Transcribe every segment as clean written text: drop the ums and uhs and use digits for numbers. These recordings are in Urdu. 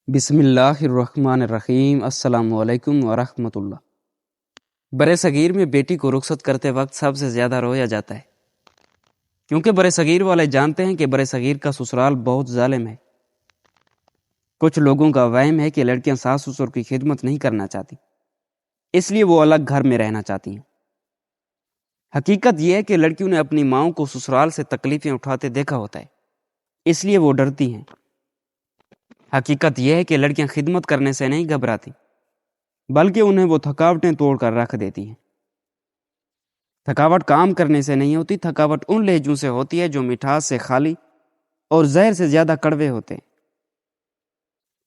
بسم اللہ الرحمن الرحیم۔ السلام علیکم ورحمۃ اللہ۔ برِ صغیر میں بیٹی کو رخصت کرتے وقت سب سے زیادہ رویا جاتا ہے، کیونکہ برِ صغیر والے جانتے ہیں کہ برِ صغیر کا سسرال بہت ظالم ہے۔ کچھ لوگوں کا وہم ہے کہ لڑکیاں ساس سسر کی خدمت نہیں کرنا چاہتی، اس لیے وہ الگ گھر میں رہنا چاہتی ہیں۔ حقیقت یہ ہے کہ لڑکیوں نے اپنی ماؤں کو سسرال سے تکلیفیں اٹھاتے دیکھا ہوتا ہے، اس لیے وہ ڈرتی ہیں۔ حقیقت یہ ہے کہ لڑکیاں خدمت کرنے سے نہیں گھبراتی، بلکہ انہیں وہ تھکاوٹیں توڑ کر رکھ دیتی ہیں۔ تھکاوٹ کام کرنے سے نہیں ہوتی، تھکاوٹ ان لہجوں سے ہوتی ہے جو مٹھاس سے خالی اور زہر سے زیادہ کڑوے ہوتے ہیں۔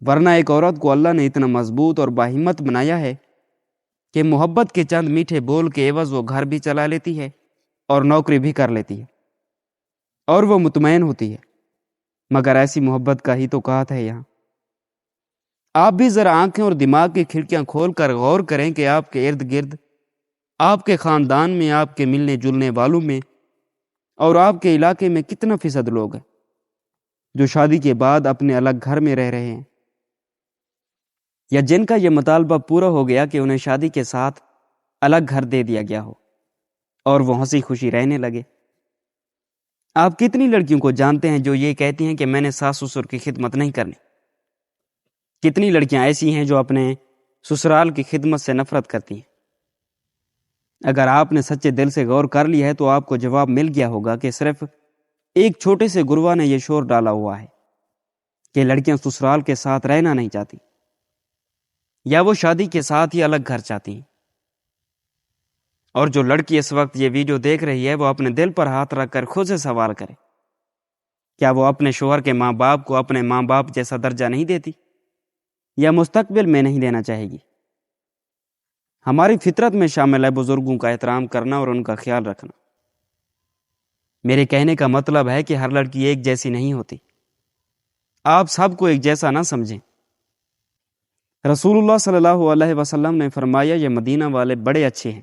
ورنہ ایک عورت کو اللہ نے اتنا مضبوط اور باہمت بنایا ہے کہ محبت کے چند میٹھے بول کے عوض وہ گھر بھی چلا لیتی ہے اور نوکری بھی کر لیتی ہے، اور وہ مطمئن ہوتی ہے۔ مگر ایسی محبت کا ہی تو کہت ہے یہاں۔ آپ بھی ذرا آنکھیں اور دماغ کی کھڑکیاں کھول کر غور کریں کہ آپ کے ارد گرد، آپ کے خاندان میں، آپ کے ملنے جلنے والوں میں اور آپ کے علاقے میں کتنا فیصد لوگ ہیں جو شادی کے بعد اپنے الگ گھر میں رہ رہے ہیں، یا جن کا یہ مطالبہ پورا ہو گیا کہ انہیں شادی کے ساتھ الگ گھر دے دیا گیا ہو اور وہ ہنسی خوشی رہنے لگے۔ آپ کتنی لڑکیوں کو جانتے ہیں جو یہ کہتی ہیں کہ میں نے ساس سسر کی خدمت نہیں کرنی؟ کتنی لڑکیاں ایسی ہیں جو اپنے سسرال کی خدمت سے نفرت کرتی ہیں؟ اگر آپ نے سچے دل سے غور کر لیا ہے تو آپ کو جواب مل گیا ہوگا کہ صرف ایک چھوٹے سے گروہ نے یہ شور ڈالا ہوا ہے کہ لڑکیاں سسرال کے ساتھ رہنا نہیں چاہتی، یا وہ شادی کے ساتھ ہی الگ گھر چاہتی ہیں۔ اور جو لڑکی اس وقت یہ ویڈیو دیکھ رہی ہے وہ اپنے دل پر ہاتھ رکھ کر خود سے سوال کرے، کیا وہ اپنے شوہر کے ماں باپ کو اپنے ماں باپ جیسا درجہ نہیں دیتی، یا مستقبل میں نہیں دینا چاہے گی؟ ہماری فطرت میں شامل ہے بزرگوں کا احترام کرنا اور ان کا خیال رکھنا۔ میرے کہنے کا مطلب ہے کہ ہر لڑکی ایک جیسی نہیں ہوتی، آپ سب کو ایک جیسا نہ سمجھیں۔ رسول اللہ صلی اللہ علیہ وسلم نے فرمایا، یہ مدینہ والے بڑے اچھے ہیں،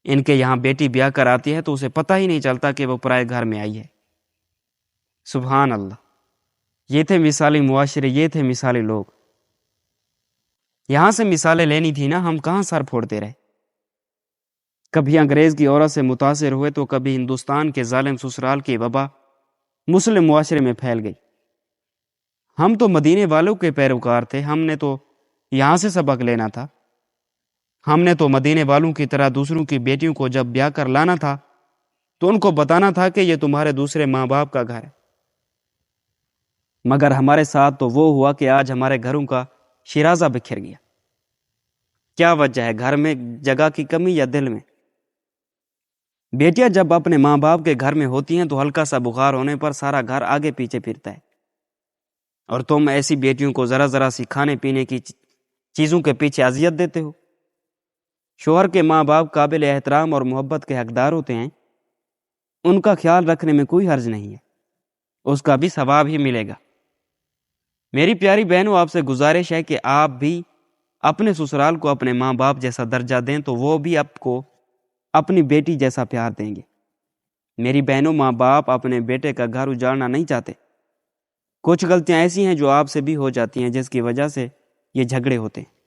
ان کے یہاں بیٹی بیاہ کر آتی ہے تو اسے پتہ ہی نہیں چلتا کہ وہ پرائے گھر میں آئی ہے۔ سبحان اللہ، یہ تھے مثالی معاشرے، یہ تھے مثالی لوگ۔ یہاں سے مثالیں لینی تھی نا، ہم کہاں سر پھوڑتے رہے؟ کبھی انگریز کی عورت سے متاثر ہوئے تو کبھی ہندوستان کے ظالم سسرال کی وبا مسلم معاشرے میں پھیل گئی۔ ہم تو مدینے والوں کے پیروکار تھے، ہم نے تو یہاں سے سبق لینا تھا۔ ہم نے تو مدینے والوں کی طرح دوسروں کی بیٹیوں کو جب بیاہ کر لانا تھا تو ان کو بتانا تھا کہ یہ تمہارے دوسرے ماں باپ کا گھر ہے۔ مگر ہمارے ساتھ تو وہ ہوا کہ آج ہمارے گھروں کا شیرازہ بکھر گیا۔ کیا وجہ ہے؟ گھر میں جگہ کی کمی یا دل میں؟ بیٹیاں جب اپنے ماں باپ کے گھر میں ہوتی ہیں تو ہلکا سا بخار ہونے پر سارا گھر آگے پیچھے پھرتا ہے، اور تم ایسی بیٹیوں کو ذرا ذرا سی کھانے پینے کی چیزوں کے پیچھے اذیت دیتے ہو۔ شوہر کے ماں باپ قابل احترام اور محبت کے حقدار ہوتے ہیں، ان کا خیال رکھنے میں کوئی حرج نہیں ہے، اس کا بھی ثواب ہی ملے گا۔ میری پیاری بہنوں، آپ سے گزارش ہے کہ آپ بھی اپنے سسرال کو اپنے ماں باپ جیسا درجہ دیں تو وہ بھی آپ کو اپنی بیٹی جیسا پیار دیں گے۔ میری بہنوں، ماں باپ اپنے بیٹے کا گھر اجاڑنا نہیں چاہتے۔ کچھ غلطیاں ایسی ہیں جو آپ سے بھی ہو جاتی ہیں جس کی وجہ سے یہ جھگڑے ہوتے ہیں۔